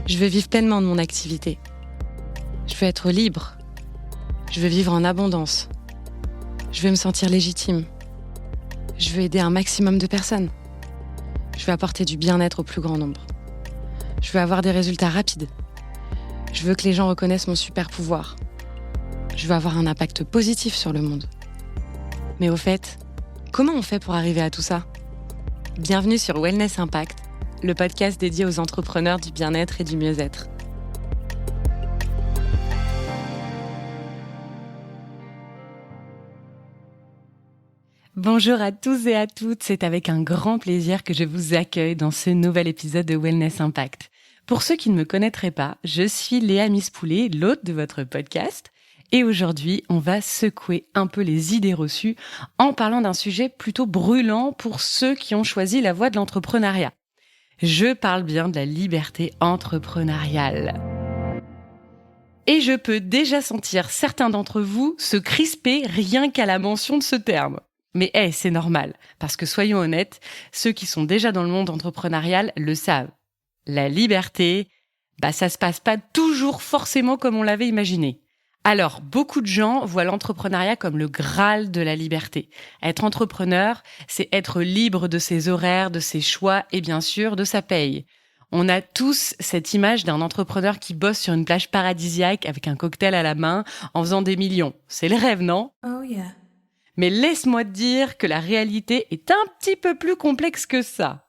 Je veux vivre pleinement de mon activité. Je veux être libre. Je veux vivre en abondance. Je veux me sentir légitime. Je veux aider un maximum de personnes. Je veux apporter du bien-être au plus grand nombre. Je veux avoir des résultats rapides. Je veux que les gens reconnaissent mon super pouvoir. Je veux avoir un impact positif sur le monde. Mais au fait, comment on fait pour arriver à tout ça ? Bienvenue sur Wellness Impact, le podcast dédié aux entrepreneurs du bien-être et du mieux-être. Bonjour à tous et à toutes, c'est avec un grand plaisir que je vous accueille dans ce nouvel épisode de Wellness Impact. Pour ceux qui ne me connaîtraient pas, je suis Léa Mispoulet, l'hôte de votre podcast, et aujourd'hui, on va secouer un peu les idées reçues en parlant d'un sujet plutôt brûlant pour ceux qui ont choisi la voie de l'entrepreneuriat. Je parle bien de la liberté entrepreneuriale. Et je peux déjà sentir certains d'entre vous se crisper rien qu'à la mention de ce terme. Mais c'est normal, parce que soyons honnêtes, ceux qui sont déjà dans le monde entrepreneurial le savent. La liberté, ça se passe pas toujours forcément comme on l'avait imaginé. Alors, beaucoup de gens voient l'entrepreneuriat comme le Graal de la liberté. Être entrepreneur, c'est être libre de ses horaires, de ses choix et bien sûr de sa paye. On a tous cette image d'un entrepreneur qui bosse sur une plage paradisiaque avec un cocktail à la main en faisant des millions. C'est le rêve, non ? Oh yeah. Mais laisse-moi te dire que la réalité est un petit peu plus complexe que ça.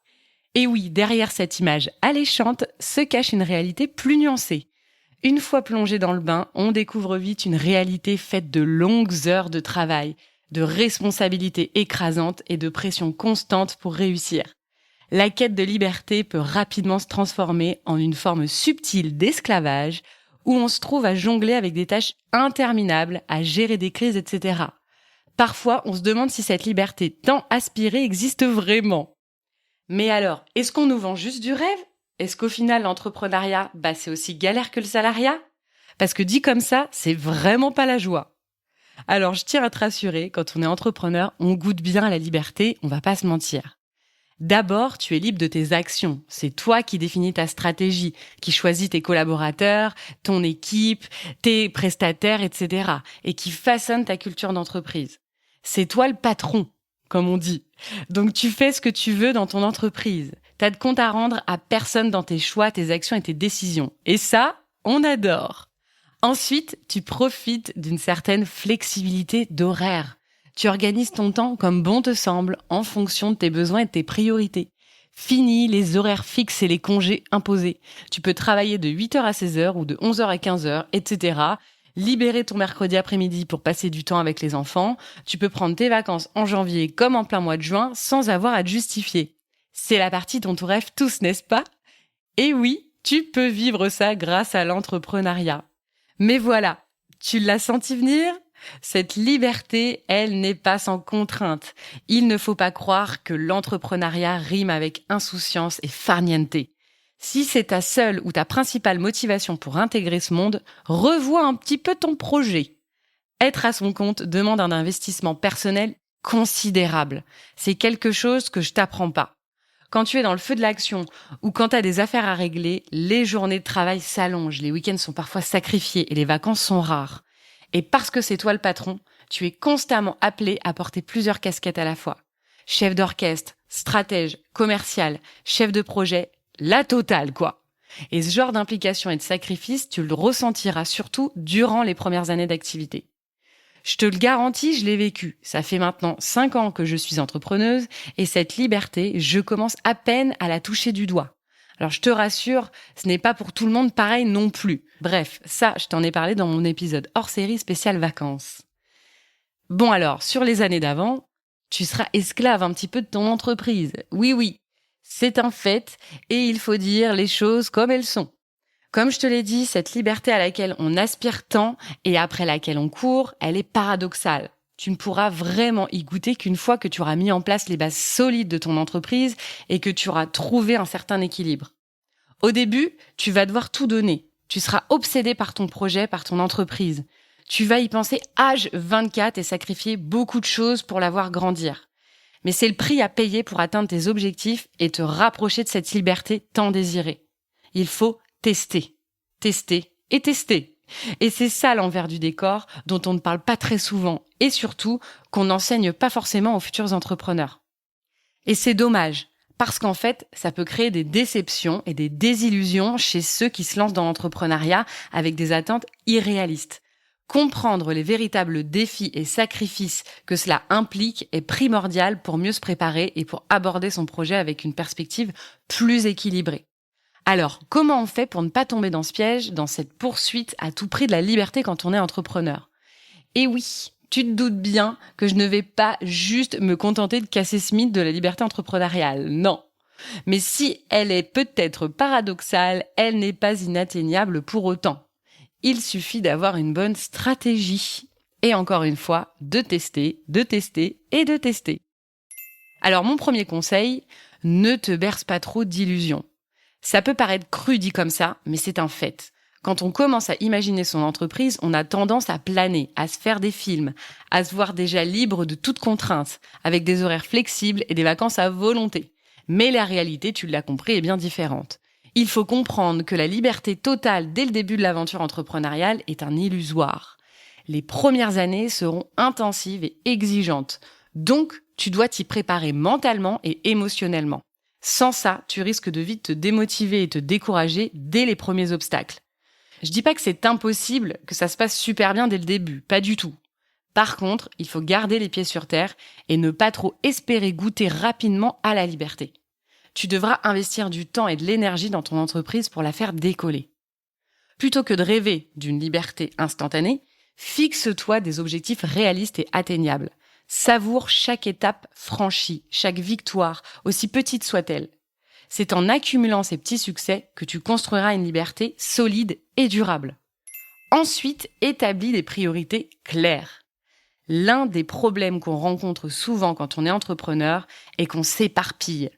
Et oui, derrière cette image alléchante se cache une réalité plus nuancée. Une fois plongé dans le bain, on découvre vite une réalité faite de longues heures de travail, de responsabilités écrasantes et de pression constante pour réussir. La quête de liberté peut rapidement se transformer en une forme subtile d'esclavage où on se trouve à jongler avec des tâches interminables, à gérer des crises, etc. Parfois, on se demande si cette liberté tant aspirée existe vraiment. Mais alors, est-ce qu'on nous vend juste du rêve ? Est-ce qu'au final, l'entrepreneuriat, c'est aussi galère que le salariat ? Parce que dit comme ça, c'est vraiment pas la joie. Alors, je tiens à te rassurer, quand on est entrepreneur, on goûte bien à la liberté, on va pas se mentir. D'abord, tu es libre de tes actions. C'est toi qui définis ta stratégie, qui choisis tes collaborateurs, ton équipe, tes prestataires, etc. et qui façonne ta culture d'entreprise. C'est toi le patron, comme on dit. Donc, tu fais ce que tu veux dans ton entreprise. T'as de compte à rendre à personne dans tes choix, tes actions et tes décisions. Et ça, on adore. Ensuite, tu profites d'une certaine flexibilité d'horaire. Tu organises ton temps comme bon te semble, en fonction de tes besoins et de tes priorités. Fini les horaires fixes et les congés imposés. Tu peux travailler de 8h à 16h ou de 11h à 15h, etc. Libérer ton mercredi après-midi pour passer du temps avec les enfants. Tu peux prendre tes vacances en janvier comme en plein mois de juin sans avoir à te justifier. C'est la partie dont on rêve tous, n'est-ce pas ? Et oui, tu peux vivre ça grâce à l'entrepreneuriat. Mais voilà, tu l'as senti venir ? Cette liberté, elle n'est pas sans contrainte. Il ne faut pas croire que l'entrepreneuriat rime avec insouciance et farniente. Si c'est ta seule ou ta principale motivation pour intégrer ce monde, revois un petit peu ton projet. Être à son compte demande un investissement personnel considérable. C'est quelque chose que je t'apprends pas. Quand tu es dans le feu de l'action ou quand tu as des affaires à régler, les journées de travail s'allongent, les week-ends sont parfois sacrifiés et les vacances sont rares. Et parce que c'est toi le patron, tu es constamment appelé à porter plusieurs casquettes à la fois. Chef d'orchestre, stratège, commercial, chef de projet, la totale quoi. Et ce genre d'implication et de sacrifice, tu le ressentiras surtout durant les premières années d'activité. Je te le garantis, je l'ai vécu. Ça fait maintenant 5 ans que je suis entrepreneuse et cette liberté, je commence à peine à la toucher du doigt. Alors je te rassure, ce n'est pas pour tout le monde pareil non plus. Bref, ça, je t'en ai parlé dans mon épisode hors série spécial vacances. Bon alors, sur les années d'avant, tu seras esclave un petit peu de ton entreprise. Oui, c'est un fait et il faut dire les choses comme elles sont. Comme je te l'ai dit, cette liberté à laquelle on aspire tant et après laquelle on court, elle est paradoxale. Tu ne pourras vraiment y goûter qu'une fois que tu auras mis en place les bases solides de ton entreprise et que tu auras trouvé un certain équilibre. Au début, tu vas devoir tout donner. Tu seras obsédé par ton projet, par ton entreprise. Tu vas y penser H24 et sacrifier beaucoup de choses pour la voir grandir. Mais c'est le prix à payer pour atteindre tes objectifs et te rapprocher de cette liberté tant désirée. Il faut tester, tester et tester. Et c'est ça l'envers du décor dont on ne parle pas très souvent et surtout qu'on n'enseigne pas forcément aux futurs entrepreneurs. Et c'est dommage, parce qu'en fait, ça peut créer des déceptions et des désillusions chez ceux qui se lancent dans l'entrepreneuriat avec des attentes irréalistes. Comprendre les véritables défis et sacrifices que cela implique est primordial pour mieux se préparer et pour aborder son projet avec une perspective plus équilibrée. Alors, comment on fait pour ne pas tomber dans ce piège, dans cette poursuite à tout prix de la liberté quand on est entrepreneur ? Et oui, tu te doutes bien que je ne vais pas juste me contenter de casser ce mythe de la liberté entrepreneuriale, non. Mais si elle est peut-être paradoxale, elle n'est pas inatteignable pour autant. Il suffit d'avoir une bonne stratégie. Et encore une fois, de tester et de tester. Alors mon premier conseil, ne te berce pas trop d'illusions. Ça peut paraître cru dit comme ça, mais c'est un fait. Quand on commence à imaginer son entreprise, on a tendance à planer, à se faire des films, à se voir déjà libre de toute contrainte, avec des horaires flexibles et des vacances à volonté. Mais la réalité, tu l'as compris, est bien différente. Il faut comprendre que la liberté totale dès le début de l'aventure entrepreneuriale est un illusoire. Les premières années seront intensives et exigeantes. Donc, tu dois t'y préparer mentalement et émotionnellement. Sans ça, tu risques de vite te démotiver et te décourager dès les premiers obstacles. Je dis pas que c'est impossible, que ça se passe super bien dès le début, pas du tout. Par contre, il faut garder les pieds sur terre et ne pas trop espérer goûter rapidement à la liberté. Tu devras investir du temps et de l'énergie dans ton entreprise pour la faire décoller. Plutôt que de rêver d'une liberté instantanée, fixe-toi des objectifs réalistes et atteignables. Savoure chaque étape franchie, chaque victoire, aussi petite soit-elle. C'est en accumulant ces petits succès que tu construiras une liberté solide et durable. Ensuite, établis des priorités claires. L'un des problèmes qu'on rencontre souvent quand on est entrepreneur est qu'on s'éparpille.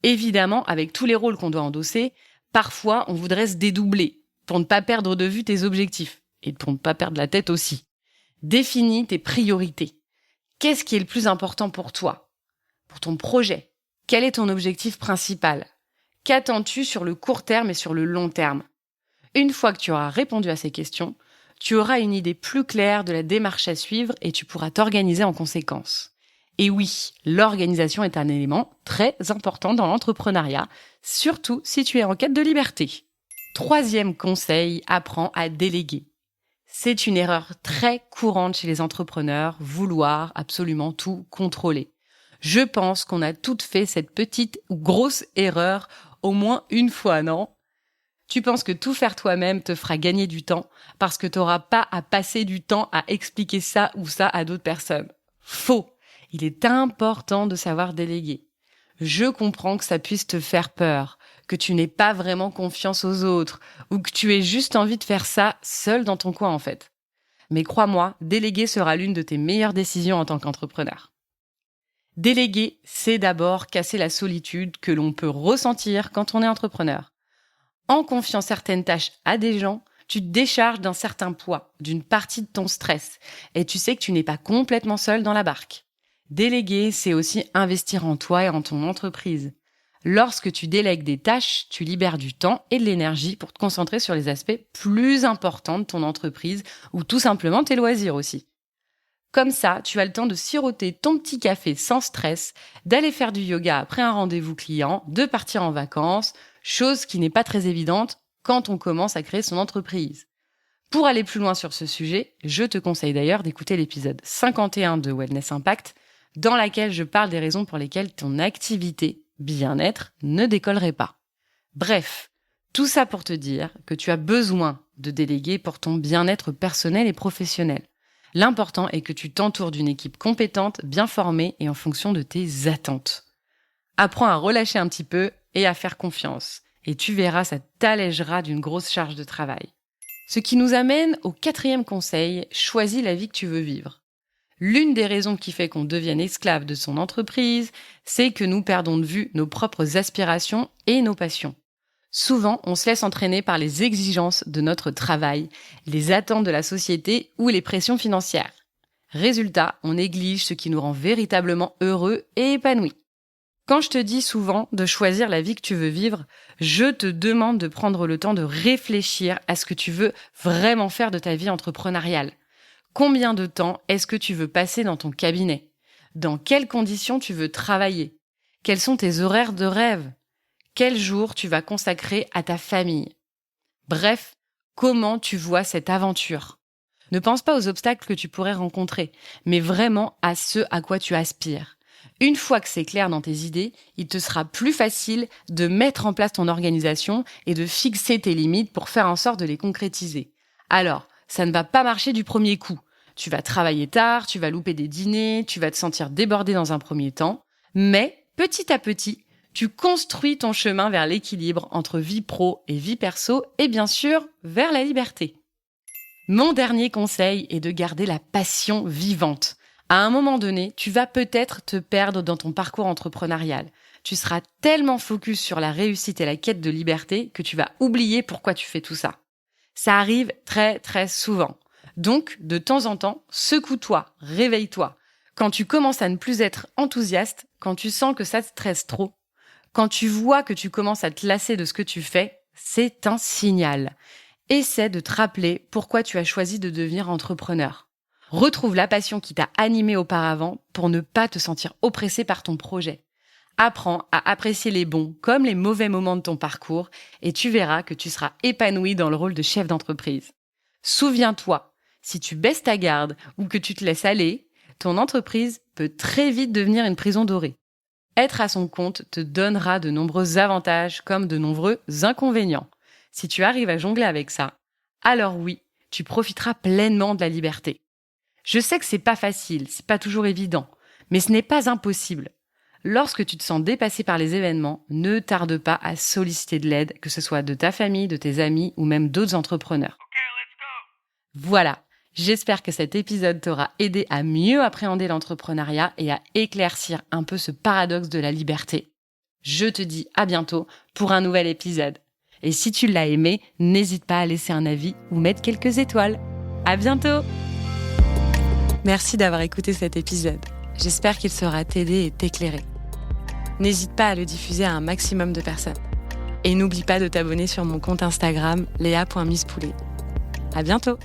Évidemment, avec tous les rôles qu'on doit endosser, parfois on voudrait se dédoubler pour ne pas perdre de vue tes objectifs et pour ne pas perdre la tête aussi. Définis tes priorités. Qu'est-ce qui est le plus important pour toi ? Pour ton projet ? Quel est ton objectif principal ? Qu'attends-tu sur le court terme et sur le long terme ? Une fois que tu auras répondu à ces questions, tu auras une idée plus claire de la démarche à suivre et tu pourras t'organiser en conséquence. Et oui, l'organisation est un élément très important dans l'entrepreneuriat, surtout si tu es en quête de liberté. Troisième conseil, apprends à déléguer. C'est une erreur très courante chez les entrepreneurs, vouloir absolument tout contrôler. Je pense qu'on a toutes fait cette petite ou grosse erreur au moins une fois, non ? Tu penses que tout faire toi-même te fera gagner du temps parce que tu n'auras pas à passer du temps à expliquer ça ou ça à d'autres personnes. Faux ! Il est important de savoir déléguer. Je comprends que ça puisse te faire peur, que tu n'aies pas vraiment confiance aux autres ou que tu aies juste envie de faire ça seul dans ton coin en fait. Mais crois-moi, déléguer sera l'une de tes meilleures décisions en tant qu'entrepreneur. Déléguer, c'est d'abord casser la solitude que l'on peut ressentir quand on est entrepreneur. En confiant certaines tâches à des gens, tu te décharges d'un certain poids, d'une partie de ton stress, et tu sais que tu n'es pas complètement seul dans la barque. Déléguer, c'est aussi investir en toi et en ton entreprise. Lorsque tu délègues des tâches, tu libères du temps et de l'énergie pour te concentrer sur les aspects plus importants de ton entreprise ou tout simplement tes loisirs aussi. Comme ça, tu as le temps de siroter ton petit café sans stress, d'aller faire du yoga après un rendez-vous client, de partir en vacances, chose qui n'est pas très évidente quand on commence à créer son entreprise. Pour aller plus loin sur ce sujet, je te conseille d'ailleurs d'écouter l'épisode 51 de Wellness Impact, dans laquelle je parle des raisons pour lesquelles ton activité bien-être ne décollerait pas. Bref, tout ça pour te dire que tu as besoin de déléguer pour ton bien-être personnel et professionnel. L'important est que tu t'entoures d'une équipe compétente, bien formée et en fonction de tes attentes. Apprends à relâcher un petit peu et à faire confiance. Et tu verras, ça t'allégera d'une grosse charge de travail. Ce qui nous amène au 4e conseil, choisis la vie que tu veux vivre. L'une des raisons qui fait qu'on devienne esclave de son entreprise, c'est que nous perdons de vue nos propres aspirations et nos passions. Souvent, on se laisse entraîner par les exigences de notre travail, les attentes de la société ou les pressions financières. Résultat, on néglige ce qui nous rend véritablement heureux et épanouis. Quand je te dis souvent de choisir la vie que tu veux vivre, je te demande de prendre le temps de réfléchir à ce que tu veux vraiment faire de ta vie entrepreneuriale. Combien de temps est-ce que tu veux passer dans ton cabinet ? Dans quelles conditions tu veux travailler ? Quels sont tes horaires de rêve ? Quel jour tu vas consacrer à ta famille ? Bref, comment tu vois cette aventure ? Ne pense pas aux obstacles que tu pourrais rencontrer, mais vraiment à ce à quoi tu aspires. Une fois que c'est clair dans tes idées, il te sera plus facile de mettre en place ton organisation et de fixer tes limites pour faire en sorte de les concrétiser. Alors, ça ne va pas marcher du premier coup. Tu vas travailler tard, tu vas louper des dîners, tu vas te sentir débordé dans un premier temps, mais petit à petit, tu construis ton chemin vers l'équilibre entre vie pro et vie perso et bien sûr, vers la liberté. Mon dernier conseil est de garder la passion vivante. À un moment donné, tu vas peut-être te perdre dans ton parcours entrepreneurial. Tu seras tellement focus sur la réussite et la quête de liberté que tu vas oublier pourquoi tu fais tout ça. Ça arrive très très souvent. Donc, de temps en temps, secoue-toi, réveille-toi. Quand tu commences à ne plus être enthousiaste, quand tu sens que ça te stresse trop, quand tu vois que tu commences à te lasser de ce que tu fais, c'est un signal. Essaie de te rappeler pourquoi tu as choisi de devenir entrepreneur. Retrouve la passion qui t'a animé auparavant pour ne pas te sentir oppressé par ton projet. Apprends à apprécier les bons comme les mauvais moments de ton parcours et tu verras que tu seras épanoui dans le rôle de chef d'entreprise. Souviens-toi, si tu baisses ta garde ou que tu te laisses aller, ton entreprise peut très vite devenir une prison dorée. Être à son compte te donnera de nombreux avantages comme de nombreux inconvénients. Si tu arrives à jongler avec ça, alors oui, tu profiteras pleinement de la liberté. Je sais que c'est pas facile, c'est pas toujours évident, mais ce n'est pas impossible. Lorsque tu te sens dépassé par les événements, ne tarde pas à solliciter de l'aide, que ce soit de ta famille, de tes amis ou même d'autres entrepreneurs. Voilà, j'espère que cet épisode t'aura aidé à mieux appréhender l'entrepreneuriat et à éclaircir un peu ce paradoxe de la liberté. Je te dis à bientôt pour un nouvel épisode. Et si tu l'as aimé, n'hésite pas à laisser un avis ou mettre quelques étoiles. À bientôt! Merci d'avoir écouté cet épisode. J'espère qu'il saura t'aider et t'éclairer. N'hésite pas à le diffuser à un maximum de personnes. Et n'oublie pas de t'abonner sur mon compte Instagram léa.misspoulet. À bientôt!